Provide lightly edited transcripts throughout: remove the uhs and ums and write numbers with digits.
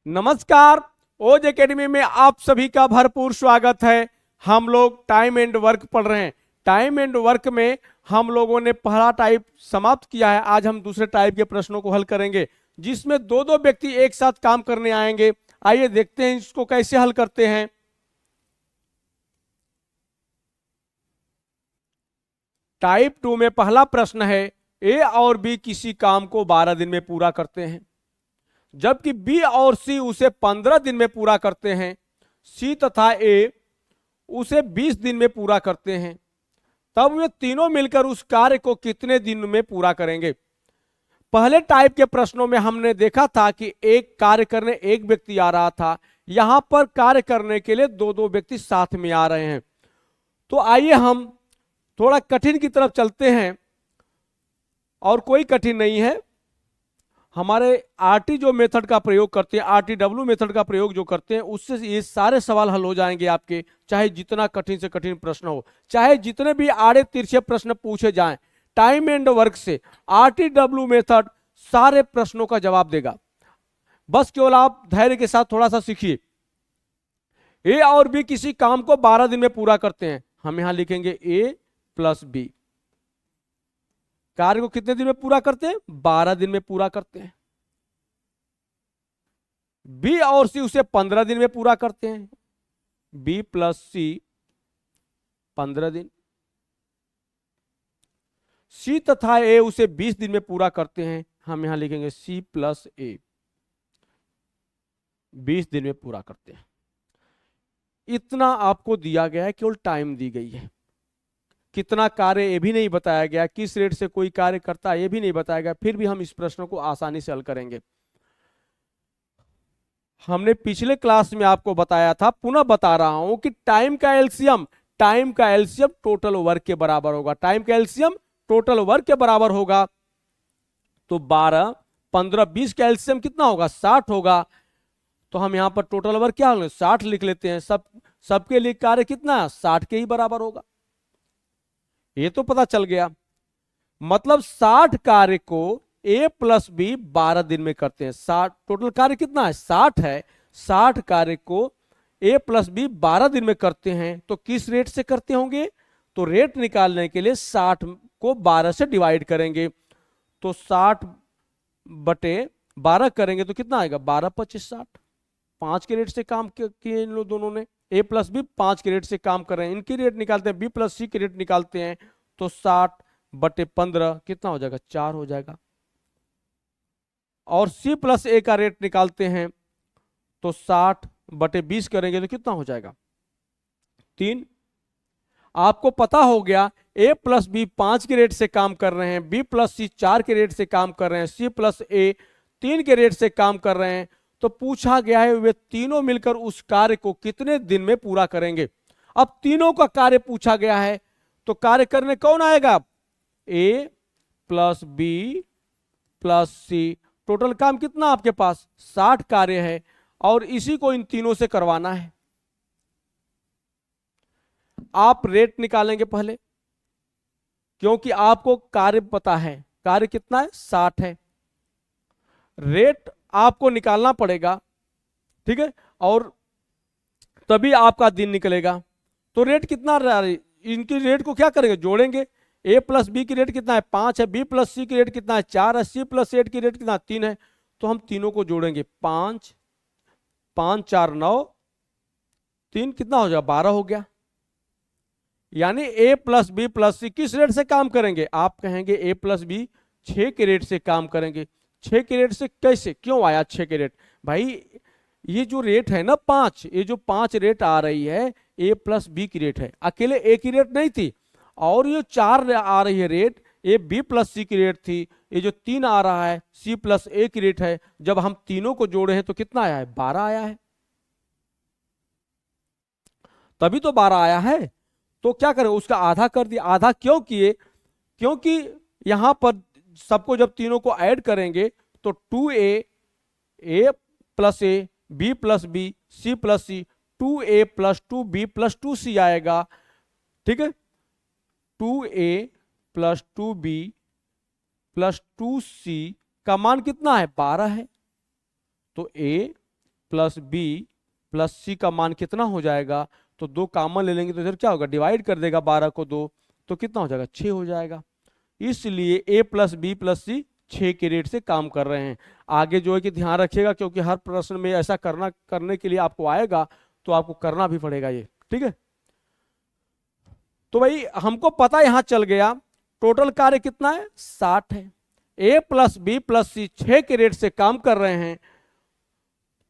नमस्कार। ओज एकेडमी में आप सभी का भरपूर स्वागत है। हम लोग टाइम एंड वर्क पढ़ रहे हैं। टाइम एंड वर्क में हम लोगों ने पहला टाइप समाप्त किया है। आज हम दूसरे टाइप के प्रश्नों को हल करेंगे, जिसमें दो दो व्यक्ति एक साथ काम करने आएंगे। आइए देखते हैं इसको कैसे हल करते हैं। टाइप 2 में पहला प्रश्न है, ए और बी किसी काम को 12 दिन में पूरा करते हैं, जबकि बी और सी उसे 15 दिन में पूरा करते हैं। सी तथा ए उसे 20 दिन में पूरा करते हैं। तब वे तीनों मिलकर उस कार्य को कितने दिन में पूरा करेंगे? पहले टाइप के प्रश्नों में हमने देखा था कि एक कार्य करने एक व्यक्ति आ रहा था। यहां पर कार्य करने के लिए दो दो व्यक्ति साथ में आ रहे हैं। तो आइए हम थोड़ा कठिन की तरफ चलते हैं, और कोई कठिन नहीं है। हमारे आरटी जो मेथड का प्रयोग करते हैं, RTW मेथड का प्रयोग जो करते हैं, उससे ये सारे सवाल हल हो जाएंगे आपके। चाहे जितना कठिन से कठिन प्रश्न हो, चाहे जितने भी आड़े तिरछे प्रश्न पूछे जाएं, टाइम एंड वर्क से RTW मेथड सारे प्रश्नों का जवाब देगा। बस केवल आप धैर्य के साथ थोड़ा सा सीखिए। ए और बी किसी काम को 12 दिन में पूरा करते हैं। हम यहां लिखेंगे ए प्लस बी। कार्य को कितने दिन में पूरा करते हैं? 12 दिन में पूरा करते हैं। बी और सी उसे 15 दिन में पूरा करते हैं। बी प्लस सी 15 दिन। सी तथा ए उसे 20 दिन में पूरा करते हैं। हम यहां लिखेंगे सी प्लस ए 20 दिन में पूरा करते हैं। इतना आपको दिया गया है, केवल टाइम दी गई है। कितना कार्य ये भी नहीं बताया गया, किस रेट से कोई कार्य करता है ये भी नहीं बताया गया। फिर भी हम इस प्रश्न को आसानी से हल करेंगे। हमने पिछले क्लास में आपको बताया था, पुनः बता रहा हूं कि टाइम का एलसीएम टोटल वर्क के बराबर होगा। टाइम का एलसीएम टोटल वर्क के बराबर होगा। तो 12, 15, 20 का एलसीएम कितना होगा? 60 होगा। तो हम यहां पर टोटल वर्क क्या होगा? 60 लिख लेते हैं। सबके लिए कार्य कितना है? 60 के ही बराबर होगा। ये तो पता चल गया। मतलब 60 कार्य को ए प्लस बी 12 दिन में करते हैं। 60 टोटल कार्य कितना है? 60 है। 60 कार्य को ए प्लस बी 12 दिन में करते हैं। तो किस रेट से करते होंगे? तो रेट निकालने के लिए 60 को 12 से डिवाइड करेंगे। तो 60 बटे 12 करेंगे तो कितना आएगा? 12 25 60। 5 के रेट से काम किए इन लोग दोनों ने। ए प्लस बी 5 के रेट से काम कर रहे हैं। इनकी रेट निकालते हैं, बी प्लस सी के रेट निकालते हैं। तो 60 बटे 15 कितना हो जाएगा? 4 हो जाएगा। और सी प्लस ए का रेट निकालते हैं तो 60 बटे 20 करेंगे तो कितना हो जाएगा? 3। आपको पता हो गया ए प्लस बी 5 के रेट से काम कर रहे हैं, बी प्लस सी 4 के रेट से काम कर रहे हैं, सी प्लस ए 3 के रेट से काम कर रहे हैं। तो पूछा गया है वे तीनों मिलकर उस कार्य को कितने दिन में पूरा करेंगे। अब तीनों का कार्य पूछा गया है, तो कार्य करने कौन आएगा? ए प्लस बी प्लस सी। टोटल काम कितना आपके पास? 60 कार्य है, और इसी को इन तीनों से करवाना है। आप रेट निकालेंगे पहले, क्योंकि आपको कार्य पता है। कार्य कितना है? 60 है। रेट आपको निकालना पड़ेगा, ठीक है, और तभी आपका दिन निकलेगा। तो रेट कितना? इनकी रेट को क्या करेंगे? जोड़ेंगे। ए प्लस बी की रेट कितना है? 5 है। बी प्लस सी की रेट कितना है? 4 है। सी प्लस एट की रेट कितना? 3 है। तो हम तीनों को जोड़ेंगे। 5 5 4 9 3 कितना हो जाएगा? 12 हो गया। यानी ए प्लस बी प्लस सी किस रेट से काम करेंगे? आप कहेंगे ए प्लस बी 6 के रेट से काम करेंगे। 6 के रेट से कैसे? क्यों आया 6 के रेट? भाई ये जो रेट है ना 5, ये जो 5 रेट आ रही है, ए प्लस बी की रेट है। अकेले ए की रेट नहीं थी, और ये 4 आ रही है रेट, ये बी प्लस सी की रेट थी। ये जो 3 आ रहा है सी प्लस ए की रेट है। जब हम तीनों को जोड़े हैं तो कितना आया है? 12 आया है। तभी तो 12 आया है। तो क्या करें? उसका आधा कर दिया। आधा क्यों किए? क्योंकि यहां पर सबको जब तीनों को ऐड करेंगे तो 2a a plus a b plus b c plus c 2a plus 2b plus 2c आएगा। ठीक है, 2a plus 2b plus 2c का मान कितना है? 12 है। तो a प्लस बी प्लस सी का मान कितना हो जाएगा, तो 2 कॉमन ले लेंगे तो इधर क्या होगा, डिवाइड कर देगा 12 को 2, तो कितना हो जाएगा, 6 हो जाएगा। इसलिए ए प्लस बी प्लस सी 6 के रेट से काम कर रहे हैं। आगे जो है कि ध्यान रखिएगा, क्योंकि हर प्रश्न में ऐसा करने के लिए आपको आएगा, तो आपको करना भी पड़ेगा ये, ठीक है। तो भाई हमको पता यहां चल गया टोटल कार्य कितना है, 60 है। ए प्लस बी प्लस सी 6 के रेट से काम कर रहे हैं,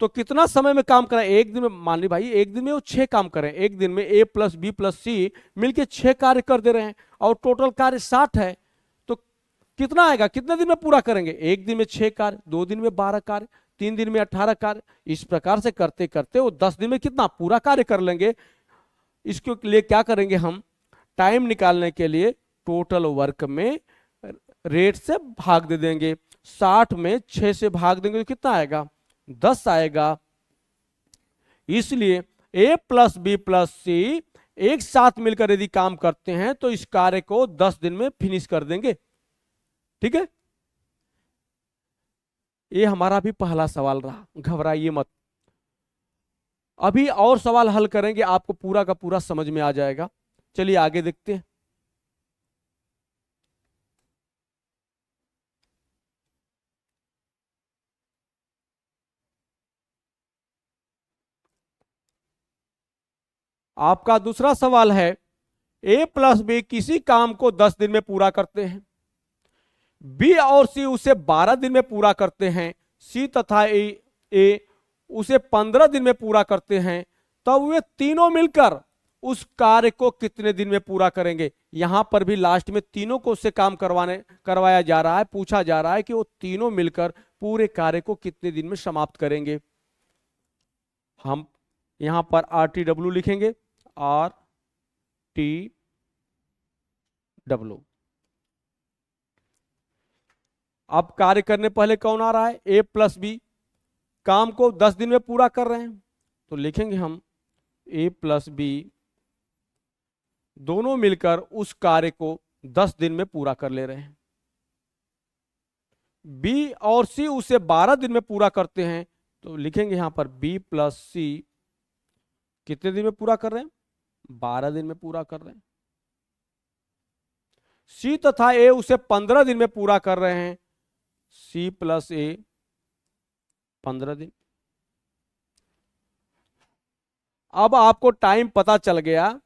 तो कितना समय में काम करें, एक दिन में, मान ली भाई एक दिन में वो 6 काम करें, एक दिन में ए प्लस बी प्लस सी मिलके 6 कार्य कर दे रहे हैं, और टोटल कार्य 60 है, तो कितना आएगा, कितने दिन में पूरा करेंगे, एक दिन में 6 कार्य, 2 दिन में 12 कार्य, 3 दिन में 18 कार्य, इस प्रकार से करते करते वो 10 दिन में कितना पूरा कार्य कर लेंगे। इसके लिए क्या करेंगे हम, टाइम निकालने के लिए टोटल वर्क में रेट से भाग दे देंगे, 60 में 6 से भाग देंगे तो कितना आएगा, 10 आएगा। इसलिए ए प्लस बी प्लस सी एक साथ मिलकर यदि काम करते हैं तो इस कार्य को 10 दिन में फिनिश कर देंगे, ठीक है। ये हमारा भी पहला सवाल रहा, घबराइए मत, अभी और सवाल हल करेंगे, आपको पूरा का पूरा समझ में आ जाएगा। चलिए आगे देखते हैं। आपका दूसरा सवाल है, ए प्लस बी किसी काम को 10 दिन में पूरा करते हैं, बी और सी उसे 12 दिन में पूरा करते हैं, सी तथा ए उसे 15 दिन में पूरा करते हैं, तब वे तीनों मिलकर उस कार्य को कितने दिन में पूरा करेंगे। यहां पर भी लास्ट में तीनों को उससे काम करवाया जा रहा है, पूछा जा रहा है कि वो तीनों मिलकर पूरे कार्य को कितने दिन में समाप्त करेंगे। हम यहां पर RTW लिखेंगे, RTW। अब कार्य करने पहले कौन आ रहा है, ए प्लस बी, काम को 10 दिन में पूरा कर रहे हैं, तो लिखेंगे हम ए प्लस बी दोनों मिलकर उस कार्य को 10 दिन में पूरा कर ले रहे हैं। बी और सी उसे 12 दिन में पूरा करते हैं, तो लिखेंगे यहां पर बी प्लस सी कितने दिन में पूरा कर रहे हैं, 12 दिन में पूरा कर रहे हैं। सी तथा ए उसे 15 दिन में पूरा कर रहे हैं, सी प्लस ए 15 दिन। अब आपको टाइम पता चल गया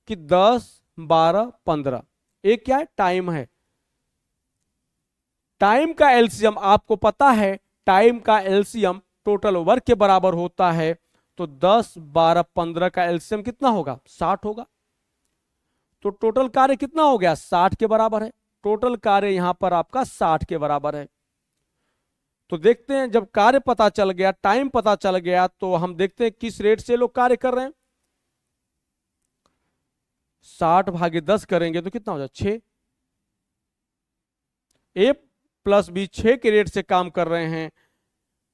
कि 10, 12, 15 एक क्या है, टाइम है। टाइम का एलसीएम आपको पता है, टाइम का एलसीएम टोटल वर्क के बराबर होता है, तो 10, 12, 15 का एलसीएम कितना होगा, 60 होगा। तो टोटल कार्य कितना हो गया, 60 के बराबर है। टोटल कार्य यहां पर आपका 60 के बराबर है। तो देखते हैं, जब कार्य पता चल गया, टाइम पता चल गया, तो हम देखते हैं किस रेट से लोग कार्य कर रहे हैं। 60 भागे 10 करेंगे तो कितना हो जाए, 6। ए प्लस बी 6 के रेट से काम कर रहे हैं,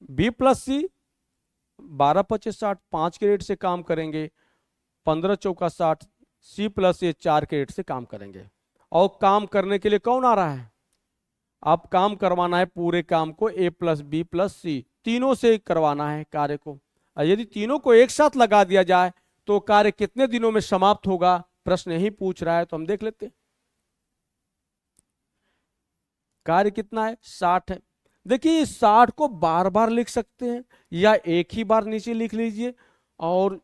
बी प्लस सी 12 25 60 5 के रेट से काम करेंगे, 15 चौका 60, सी प्लस ए 4 के रेट से काम करेंगे। और काम करने के लिए कौन आ रहा है, आप काम करवाना है पूरे काम को ए प्लस बी प्लस सी तीनों से करवाना है कार्य को। यदि तीनों को एक साथ लगा दिया जाए तो कार्य कितने दिनों में समाप्त होगा, प्रश्न यही पूछ रहा है, तो हम देख लेते हैं। कार्य कितना है, 60 है। देखिए इस 60 को बार बार लिख सकते हैं या एक ही बार नीचे लिख लीजिए, और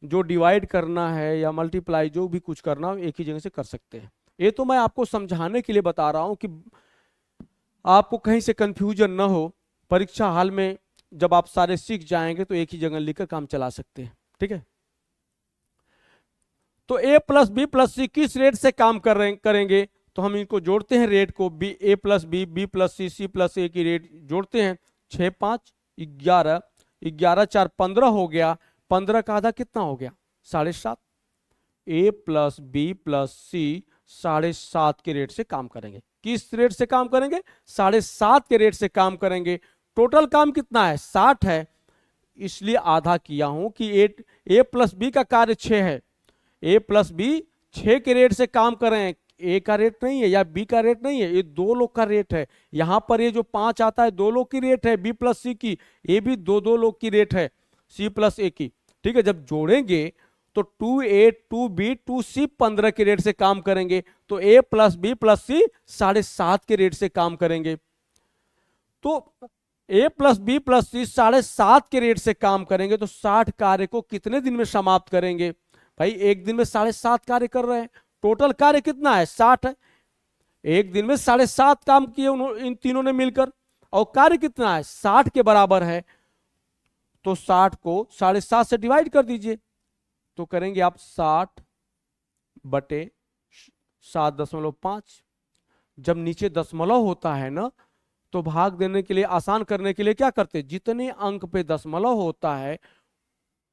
जो डिवाइड करना है या मल्टीप्लाई जो भी कुछ करना हो एक ही जगह से कर सकते हैं। ये तो मैं आपको समझाने के लिए बता रहा हूं कि आपको कहीं से कंफ्यूजन ना हो। परीक्षा हाल में जब आप सारे सीख जाएंगे तो एक ही जगह लिखकर काम चला सकते हैं, ठीक है। तो ए प्लस बी प्लस सी किस रेट से काम करेंगे, तो हम इनको जोड़ते हैं रेट को, बी ए प्लस बी बी प्लस सी सी प्लस ए की रेट जोड़ते हैं। 6 5 11, 11 4 15 हो गया, 15 का आधा कितना हो गया, 7.5। ए प्लस बी प्लस सी 7.5 के रेट से काम करेंगे। किस रेट से काम करेंगे, 7.5 के रेट से काम करेंगे। टोटल काम कितना है, 60 है, इसलिए आधा किया हूं कि ए प्लस बी का कार्य 6 है, ए प्लस बी 6 के रेट से काम कर रहे हैं। ए का रेट नहीं है या बी का रेट नहीं है, ये दो लोग का रेट है। यहां पर ये जो 5 आता है 2 लोग की रेट है, बी प्लस सी की, ये भी 2 लोग की रेट है। सी प्लस ए की, ठीक है। जब जोड़ेंगे तो 2A 2B 2C 15 के रेट से काम करेंगे, तो A प्लस बी प्लस सी 7.5 के रेट से काम करेंगे। तो A प्लस बी प्लस सी 7.5 के रेट से काम करेंगे, तो 60 कार्य को कितने दिन में समाप्त करेंगे? भाई एक दिन में 7.5 कार्य कर रहे हैं, टोटल कार्य कितना है? 60 है। एक दिन में 7.5 काम किए इन तीनों ने मिलकर, और कार्य कितना है? 60 के बराबर है। तो 60 को 7.5 से डिवाइड कर दीजिए, तो करेंगे आप 60 बटे 7.5। जब नीचे दशमलव होता है ना, तो भाग देने के लिए, आसान करने के लिए क्या करते हैं, जितने अंक पे दशमलव होता है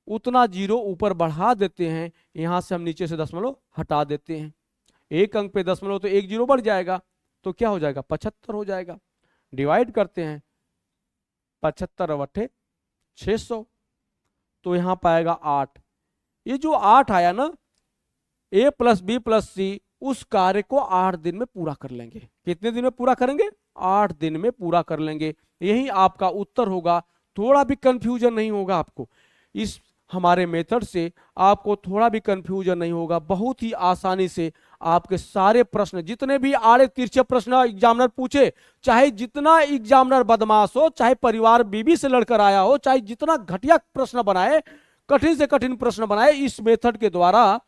उतना जीरो ऊपर बढ़ा देते हैं, यहां से हम नीचे से दशमलव हटा देते हैं। एक अंक पे दशमलव तो एक जीरो बढ़ जाएगा, तो क्या हो जाएगा? 75 हो जाएगा। डिवाइड करते हैं, 75 बटे 600, तो यहां पाएगा 8। ये जो 8 आया ना, A प्लस बी प्लस सी उस कार्य को 8 दिन में पूरा कर लेंगे। कितने दिन में पूरा करेंगे? 8 दिन में पूरा कर लेंगे। यही आपका उत्तर होगा। थोड़ा भी कंफ्यूजन नहीं होगा आपको, इस हमारे मेथड से आपको थोड़ा भी कंफ्यूजन नहीं होगा। बहुत ही आसानी से आपके सारे प्रश्न, जितने भी आड़े तिरछे प्रश्न एग्जामिनर पूछे, चाहे जितना एग्जामिनर बदमाश हो, चाहे परिवार बीबी से लड़कर आया हो, चाहे जितना घटिया प्रश्न बनाए, कठिन से कठिन प्रश्न बनाए, इस मेथड के द्वारा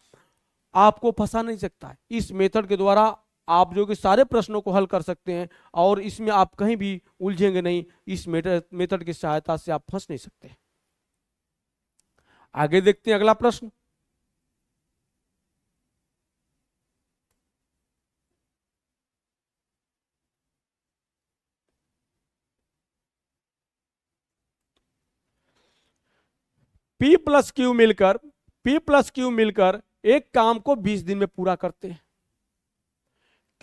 आपको फंसा नहीं सकता है। इस मेथड के द्वारा आप जो कि सारे प्रश्नों को हल कर सकते हैं, और इसमें आप कहीं भी उलझेंगे नहीं। इस मेथड की सहायता से आप फंस नहीं सकते। आगे देखते हैं अगला प्रश्न। P प्लस क्यू मिलकर एक काम को 20 दिन में पूरा करते हैं।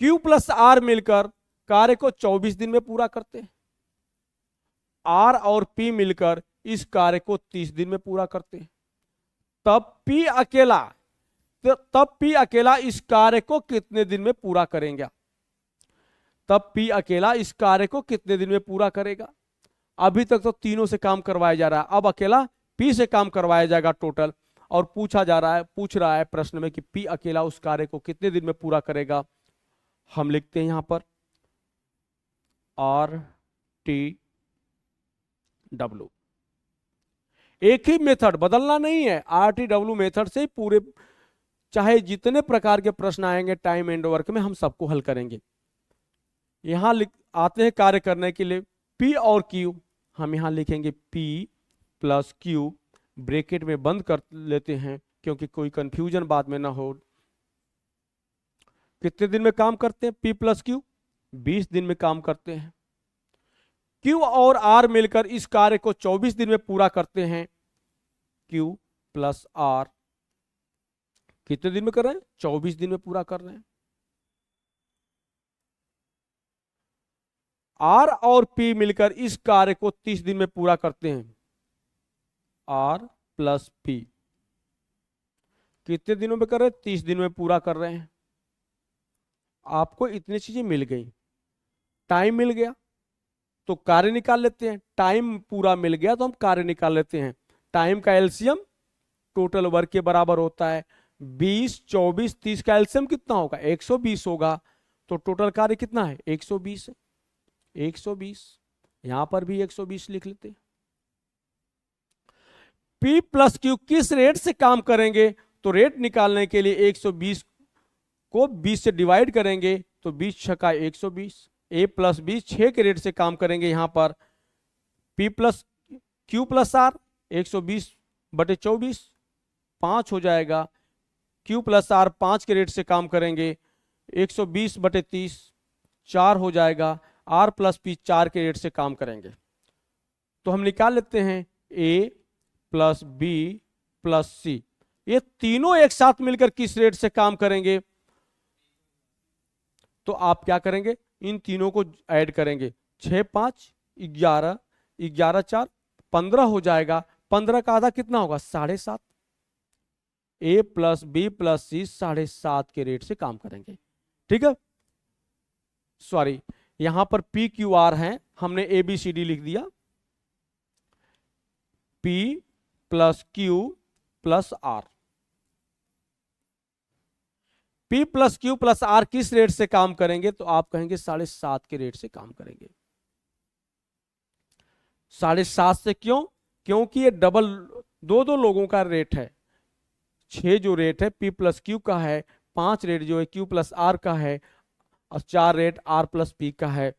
Q प्लस आर मिलकर कार्य को 24 दिन में पूरा करते हैं। R और P मिलकर इस कार्य को 30 दिन में पूरा करते हैं। तब P अकेला इस कार्य को कितने दिन में पूरा करेंगे? तब P अकेला इस कार्य को कितने दिन में पूरा करेगा? अभी तक तो तीनों से काम करवाया जा रहा है, अब अकेला P से काम करवाया जाएगा टोटल। और पूछ रहा है प्रश्न में कि P अकेला उस कार्य को कितने दिन में पूरा करेगा। हम लिखते हैं यहां पर RTW। एक ही मेथड, बदलना नहीं है। RTW मेथड से ही पूरे, चाहे जितने प्रकार के प्रश्न आएंगे टाइम एंड वर्क में, हम सबको हल करेंगे। यहां आते हैं कार्य करने के लिए P और Q। हम यहां लिखेंगे P प्लस Q, ब्रैकेट में बंद कर लेते हैं क्योंकि कोई कंफ्यूजन बाद में ना हो। कितने दिन में काम करते हैं P प्लस Q? 20 दिन में काम करते हैं। Q और R मिलकर इस कार्य को 24 दिन में पूरा करते हैं। Q प्लस R कितने दिन में कर रहे हैं? 24 दिन में पूरा कर रहे हैं। R और P मिलकर इस कार्य को 30 दिन में पूरा करते हैं। R प्लस P कितने दिनों में कर रहे हैं? 30 दिन में पूरा कर रहे हैं। आपको इतनी चीजें मिल गई, टाइम मिल गया तो कार्य निकाल लेते हैं। टाइम पूरा मिल गया तो हम कार्य निकाल लेते हैं। टाइम का एलसीएम टोटल वर्क के बराबर होता है। 20 24 30 का एलसीएम कितना होगा? 120 होगा। तो टोटल कार्य कितना है? 120 है। 120 यहां पर भी 120 लिख लेते हैं। P प्लस Q किस रेट से काम करेंगे? तो रेट निकालने के लिए 120 को 20 से डिवाइड करेंगे, तो 20 छक्का 120। A प्लस B 6 के रेट से काम करेंगे। यहां पर P plus Q plus R 120 बटे 24 5 हो जाएगा। Q प्लस R 5 के रेट से काम करेंगे, 120 बटे 30 4 हो जाएगा। R प्लस P 4 के रेट से काम करेंगे। तो हम निकाल लेते हैं A plus B plus C, ये तीनों एक साथ मिलकर किस रेट से काम करेंगे? तो आप क्या करेंगे? इन तीनों को ऐड करेंगे। 6 5 11 11 4 15 हो जाएगा। 15 का आधा कितना होगा? 7.5। A प्लस बी प्लस सी 7.5 के रेट से काम करेंगे। ठीक है, सॉरी यहां पर P Q R है, हमने ABCD लिख दिया। P plus Q plus R. P plus Q plus R किस रेट से काम करेंगे? तो आप कहेंगे 7.5 के रेट से काम करेंगे। 7.5 से क्यों? क्योंकि ये डबल दो दो लोगों का रेट है। 6 जो रेट है P प्लस क्यू का है, 5 रेट जो है Q प्लस आर का है, और 4 रेट R प्लस P का है।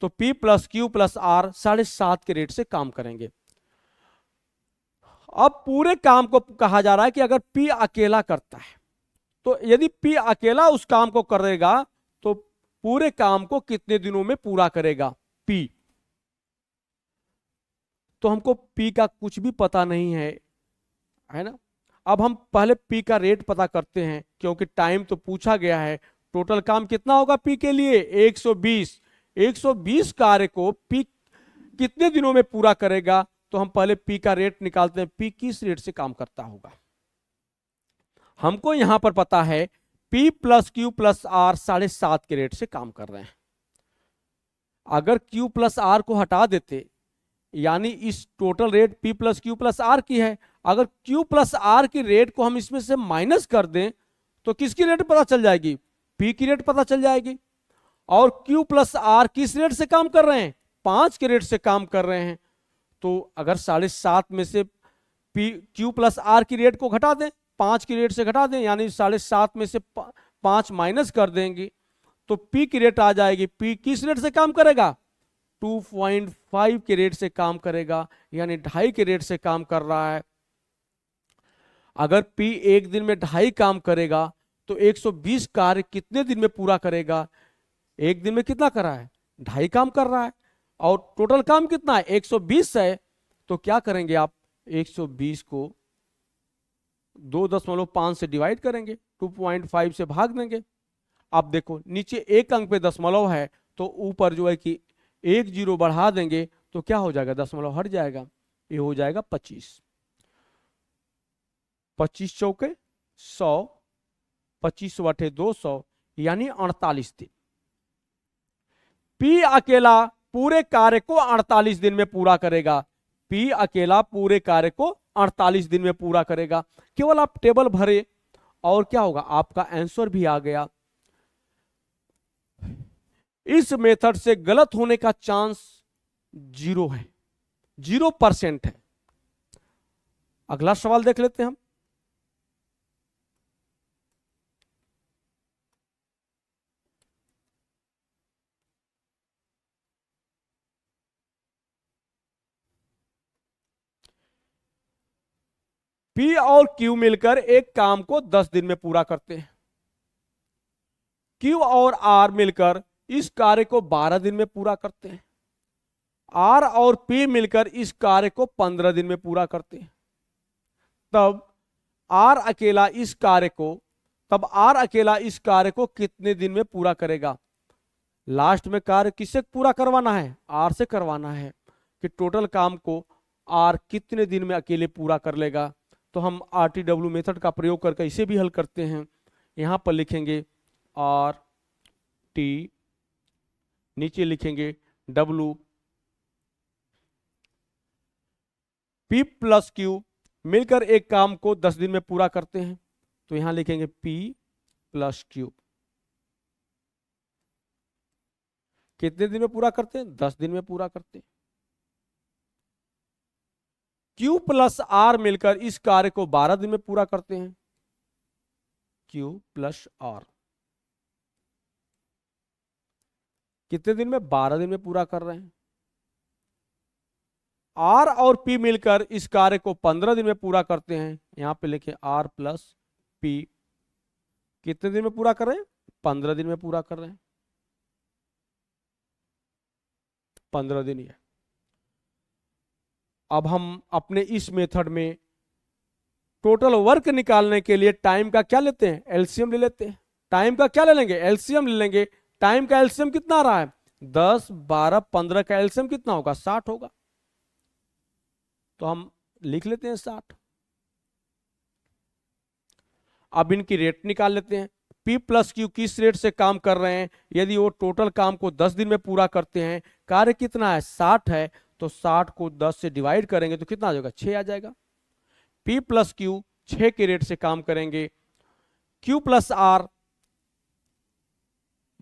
तो P plus Q plus R 7.5 के रेट से काम करेंगे। अब पूरे काम को कहा जा रहा है कि अगर P अकेला करता है, तो यदि P अकेला उस काम को करेगा तो पूरे काम को कितने दिनों में पूरा करेगा P। तो हमको P का कुछ भी पता नहीं है ना। अब हम पहले P का रेट पता करते हैं, क्योंकि टाइम तो पूछा गया है। टोटल काम कितना होगा P के लिए? 120। 120 कार्य को P कितने दिनों में पूरा करेगा? तो हम पहले P का रेट निकालते हैं। P किस रेट से काम करता होगा? हमको यहां पर पता है P plus Q plus R 7.5 के रेट से काम कर रहे हैं। अगर Q प्लस आर को हटा देते, यानी इस total rate P plus Q plus R की है, अगर Q प्लस आर की रेट को हम इसमें से माइनस कर दें तो किसकी रेट पता चल जाएगी? P की रेट पता चल जाएगी। और Q प्लस आर किस रेट से काम कर रहे हैं? 5 के रेट से काम कर रहे हैं। तो अगर 7.5 में से Q प्लस आर की रेट को घटा दें, 5 की रेट से घटा दें, यानी 7.5 में से 5 माइनस कर देंगे तो P की रेट आ जाएगी। P किस रेट से काम करेगा? 2.5 के रेट से काम करेगा, यानी 2.5 के रेट से काम कर रहा है। अगर P एक दिन में 2.5 काम करेगा तो 120 कार्य कितने दिन में पूरा करेगा? एक दिन में कितना कर रहा है? 2.5 काम कर रहा है। और टोटल काम कितना है? 120 है। तो क्या करेंगे आप? 120 को 2.5 से डिवाइड करेंगे, 2.5 से भाग देंगे। अब देखो नीचे एक अंक पे दशमलव है, तो ऊपर जो है कि 1 जीरो बढ़ा देंगे तो क्या हो जाएगा? दशमलव हट जाएगा, ये हो जाएगा 25। 25 चौके 100, 25 बटे 200, यानी 48 दिन। P अकेला पूरे कार्य को 48 दिन में पूरा करेगा। P अकेला पूरे कार्य को 48 दिन में पूरा करेगा। केवल आप टेबल भरे और क्या होगा? आपका आंसर भी आ गया। इस मेथड से गलत होने का चांस 0 है, 0% है। अगला सवाल देख लेते हैं हम। P और Q मिलकर एक काम को 10 दिन में पूरा करते हैं। Q और R मिलकर इस कार्य को 12 दिन में पूरा करते हैं। R और P मिलकर इस कार्य को 15 दिन में पूरा करते हैं। तब R अकेला इस कार्य को कितने दिन में पूरा करेगा? लास्ट में कार्य किससे पूरा करवाना है? R से करवाना है कि टोटल काम को R कितने दिन में अकेले पूरा कर लेगा। तो हम RTW मेथड का प्रयोग करके इसे भी हल करते हैं। यहां पर लिखेंगे RT, नीचे लिखेंगे W। P प्लस Q मिलकर एक काम को 10 दिन में पूरा करते हैं, तो यहां लिखेंगे P प्लस Q। कितने दिन में पूरा करते हैं? 10 दिन में पूरा करते हैं। Q प्लस R मिलकर इस कार्य को 12 दिन में पूरा करते हैं। Q प्लस R कितने दिन में? 12 दिन में पूरा कर रहे हैं। R और P मिलकर इस कार्य को 15 दिन में पूरा करते हैं। यहां पे लिखे R प्लस P। कितने दिन में पूरा कर रहे हैं? 15 दिन में पूरा कर रहे हैं। 15 दिन ही है। अब हम अपने इस मेथड में टोटल वर्क निकालने के लिए टाइम का क्या लेते हैं? एलसीएम ले लेते हैं। टाइम का क्या ले लेंगे? एलसीएम ले लेंगे। टाइम का एलसीएम कितना आ रहा है? 10, 12, 15 का एलसीएम कितना होगा? 60 होगा। तो हम लिख लेते हैं 60। अब इनकी रेट निकाल लेते हैं। P प्लस Q किस रेट से काम कर रहे हैं? यदि वो टोटल काम को 10 दिन में पूरा करते हैं, कार्य कितना है? 60 है, तो 60 को 10 से डिवाइड करेंगे तो कितना आ जाएगा? 6 आ जाएगा। P प्लस Q 6 के रेट से काम करेंगे, Q प्लस R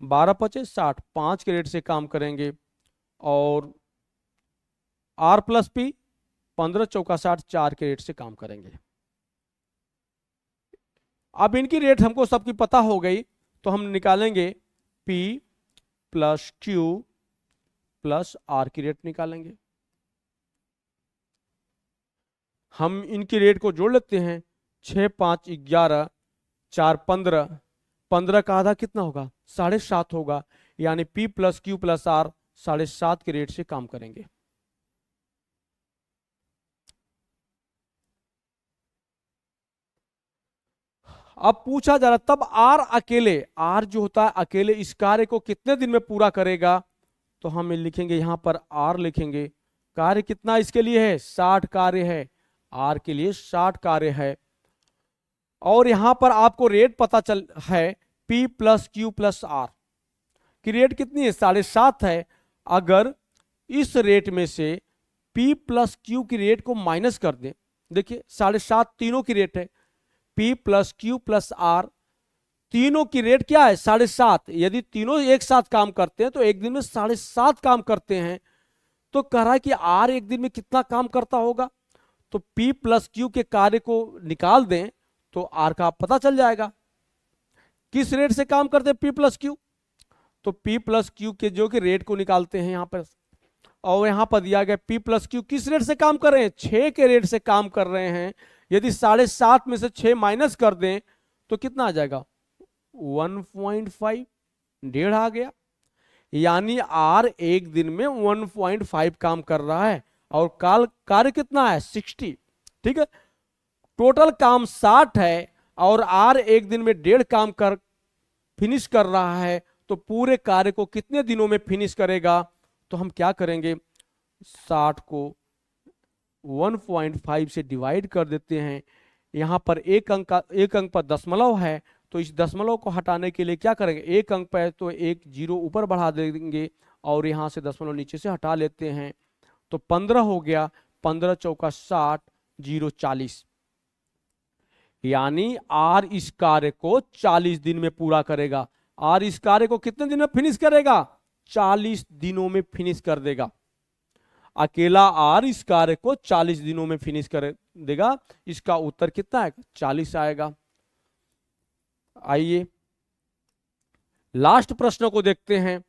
12 पचे 60 5 के रेट से काम करेंगे, और R प्लस P 15 चौका 60 4 के रेट से काम करेंगे। अब इनकी रेट हमको सबकी पता हो गई, तो हम निकालेंगे P plus Q plus R की रेट निकालेंगे। हम इनकी रेट को जोड़ लेते हैं, 6 5 11 4 15, 15 का आधा कितना होगा 7.5 होगा, यानी P plus Q plus R 7.5 के रेट से काम करेंगे। अब पूछा जा रहा तब R अकेले, R जो होता है अकेले इस कार्य को कितने दिन में पूरा करेगा, तो हम लिखेंगे यहां पर R लिखेंगे, कार्य कितना इसके लिए है 60 कार्य है, R के लिए 60 कार्य है, और यहां पर आपको रेट पता चल है P plus Q plus R की रेट कितनी है 7.5 है। अगर इस रेट में से P प्लस Q की रेट को माइनस कर दें, देखिए 7.5 तीनों की रेट है, P plus Q plus R तीनों की रेट क्या है 7.5, यदि तीनों एक साथ काम करते हैं तो एक दिन में 7.5 काम करते हैं, तो कह रहा है कि R एक दिन में कितना काम करता होगा, तो P प्लस Q के कार्य को निकाल दें तो R का पता चल जाएगा। किस रेट से काम करते हैं P प्लस Q, तो P प्लस Q के जो कि रेट को निकालते हैं यहां पर, और यहां पर दिया गया P प्लस Q किस रेट से काम कर रहे हैं 6 के रेट से काम कर रहे हैं, यदि 7.5 में से 6 माइनस कर दें तो कितना आ जाएगा 1.5, डेढ़ आ गया, यानी R एक दिन में 1.5 काम कर रहा है, और कार्य कितना है 60, ठीक है, टोटल काम 60 है और R एक दिन में 1.5 काम कर फिनिश कर रहा है, तो पूरे कार्य को कितने दिनों में फिनिश करेगा, तो हम क्या करेंगे 60 को 1.5 से डिवाइड कर देते हैं, यहां पर एक अंक पर दशमलव है, तो इस दशमलव को हटाने के लिए क्या करेंगे, एक अंक पर है तो एक जीरो ऊपर बढ़ा देंगे और यहां से दशमलव नीचे से हटा लेते हैं, तो 15 हो गया, 15 चौका 60 0 40, यानी R इस कार्य को 40 दिन में पूरा करेगा। R इस कार्य को कितने दिन में फिनिश करेगा 40 दिनों में फिनिश कर देगा। अकेला R इस कार्य को 40 दिनों में फिनिश कर देगा। इसका उत्तर कितना आएगा 40 आएगा। आइए लास्ट प्रश्न को देखते हैं।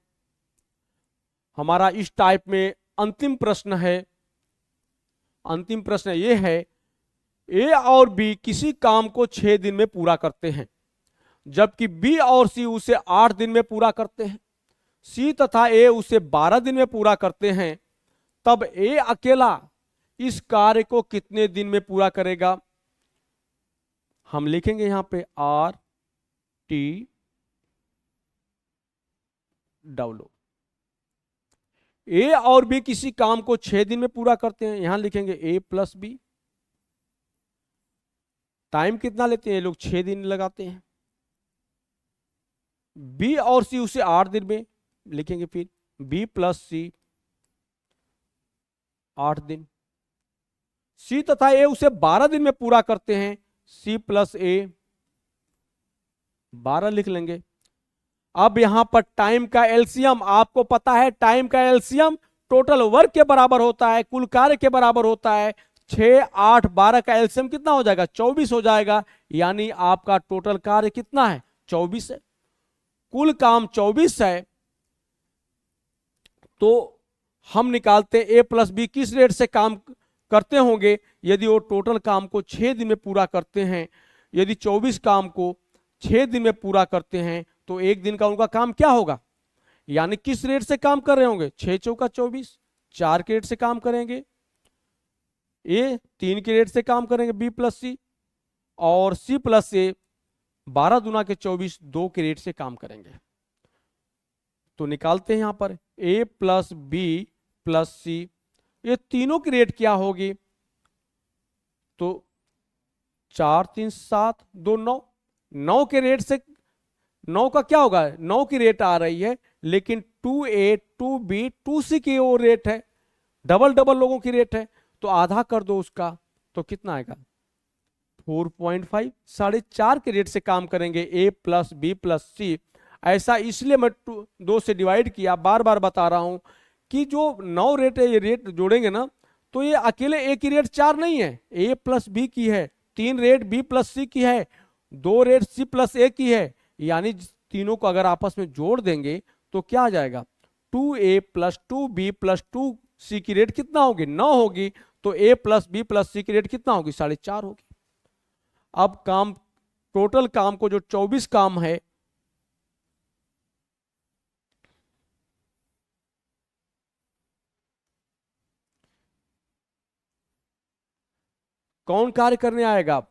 हमारा इस टाइप में अंतिम प्रश्न है। अंतिम प्रश्न यह है, A और B किसी काम को 6 दिन में पूरा करते हैं, जबकि B और C उसे 8 दिन में पूरा करते हैं। C तथा A उसे 12 दिन में पूरा करते हैं, तब A अकेला इस कार्य को कितने दिन में पूरा करेगा। हम लिखेंगे यहां पे R T W। A और B किसी काम को 6 दिन में पूरा करते हैं, यहां लिखेंगे A प्लस B। टाइम कितना लेते हैं ये लोग 6 दिन लगाते हैं। B और C उसे 8 दिन में लिखेंगे, फिर B प्लस C 8 दिन। C तथा A उसे 12 दिन में पूरा करते हैं, C प्लस A 12 लिख लेंगे। अब यहां पर टाइम का एलसीएम आपको पता है, टाइम का एलसीएम टोटल वर्क के बराबर होता है, कुल कार्य के बराबर होता है। 6 8 12 का एलसीएम कितना हो जाएगा 24 हो जाएगा, यानी आपका टोटल कार्य कितना है 24 है। कुल काम 24 है, तो हम निकालते A प्लस B किस रेट से काम करते होंगे। यदि वो टोटल काम को 6 दिन में पूरा करते हैं, यदि 24 काम को 6 दिन में पूरा करते हैं, तो एक दिन का उनका काम क्या होगा, यानी किस रेट से काम कर रहे होंगे 6 चौका 24, 4 के रेट से काम करेंगे। A 3 के रेट से काम करेंगे B प्लस C, और C प्लस A 12 दूना के 24 2 के रेट से काम करेंगे। तो निकालते हैं यहां पर A plus B plus C, ये तीनों की रेट क्या होगी, तो 4 3 7 2 9, 9 के रेट से 9 का क्या होगा 9 की रेट आ रही है, लेकिन 2A 2B 2C की वो रेट है, डबल डबल लोगों की रेट है, तो आधा कर दो उसका, तो कितना आएगा 4.5 4.5 के रेट से काम करेंगे A plus B plus C। ऐसा इसलिए मैं 2 से डिवाइड किया, बार बार बता रहा हूं कि जो 9 रेट है ये रेट जोड़ेंगे ना तो ये अकेले A की रेट 4 नहीं है, A प्लस B की है, 3 रेट B प्लस C की है, 2 रेट C प्लस A की है, यानी तीनों को अगर आपस में जोड़ देंगे तो क्या आ जाएगा 2A plus 2B plus 2C की रेट कितना होगी 9 होगी, तो A plus B plus C की रेट कितना होगी 4.5 होगी। अब काम टोटल काम को जो 24 काम है कौन कार्य करने आएगा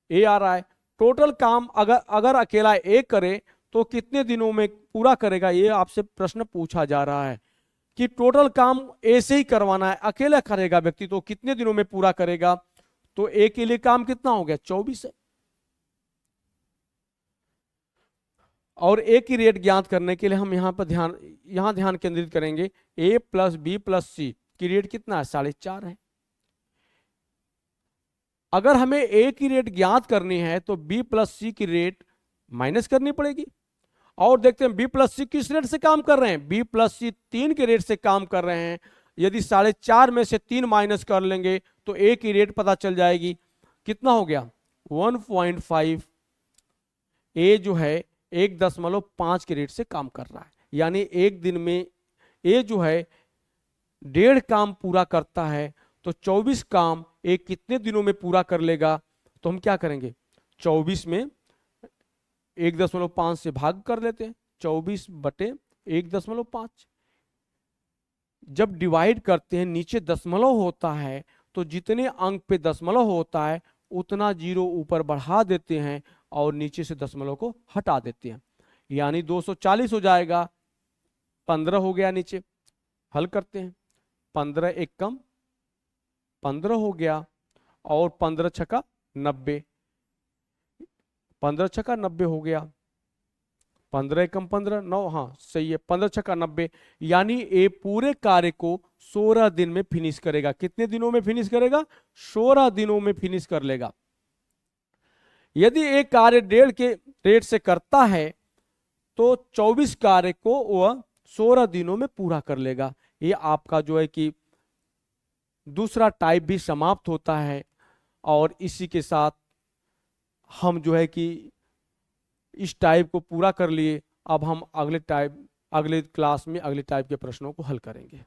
ए आ रहा है। टोटल काम अगर अगर अकेला ए करे तो कितने दिनों में पूरा करेगा, ये आपसे प्रश्न पूछा जा रहा है कि टोटल काम ए से ही करवाना है, अकेला करेगा व्यक्ति तो कितने दिनों में पूरा करेगा। तो ए के लिए काम कितना हो गया 24 है। और ए की रेट ज्ञात करने के लिए हम यहां पर ध्यान केंद्रित करेंगे। ए प्लस बी प्लस सी की रेट कितना है 4.5 है। अगर हमें ए की रेट ज्ञात करनी है तो बी प्लस सी की रेट माइनस करनी पड़ेगी। और देखते हैं बी प्लस सी किस रेट से काम कर रहे हैं, बी प्लस सी 3 के रेट से काम कर रहे हैं। यदि 4.5 में से 3 माइनस कर लेंगे तो ए की रेट पता चल जाएगी, कितना हो गया 1.5। ए जो है 1.5 के रेट से काम कर रहा है, यानी एक दिन में ए जो है 1.5 काम पूरा करता है। तो 24 काम ए कितने दिनों में पूरा कर लेगा, तो हम क्या करेंगे 24 में 1.5 से भाग कर लेते हैं, 24 बटे 1.5। जब डिवाइड करते हैं नीचे दशमलव होता है तो जितने अंक पे दशमलव होता है उतना जीरो ऊपर बढ़ा देते हैं और नीचे से दशमलव को हटा देते हैं, यानी 240 हो जाएगा। 15 हो गया नीचे, हल करते हैं, 15 एक कम 15 हो गया और 15 छक्का 90, 15 छक्का 90 हो गया, 15 एकम 15 9, हाँ सही है 15 छक्का 90, यानी ये पूरे कार्य को 16 दिन में फिनिश करेगा। कितने दिनों में फिनिश करेगा 16 दिनों में फिनिश कर लेगा। यदि एक कार्य 1.5 के रेट से करता है तो 24 कार्य को वह 16 दिनों में पूरा कर लेगा। ये आपका जो है कि दूसरा टाइप भी समाप्त होता है। और इसी के साथ हम जो है कि इस टाइप को पूरा कर लिए। अब हम अगले क्लास में अगले टाइप के प्रश्नों को हल करेंगे।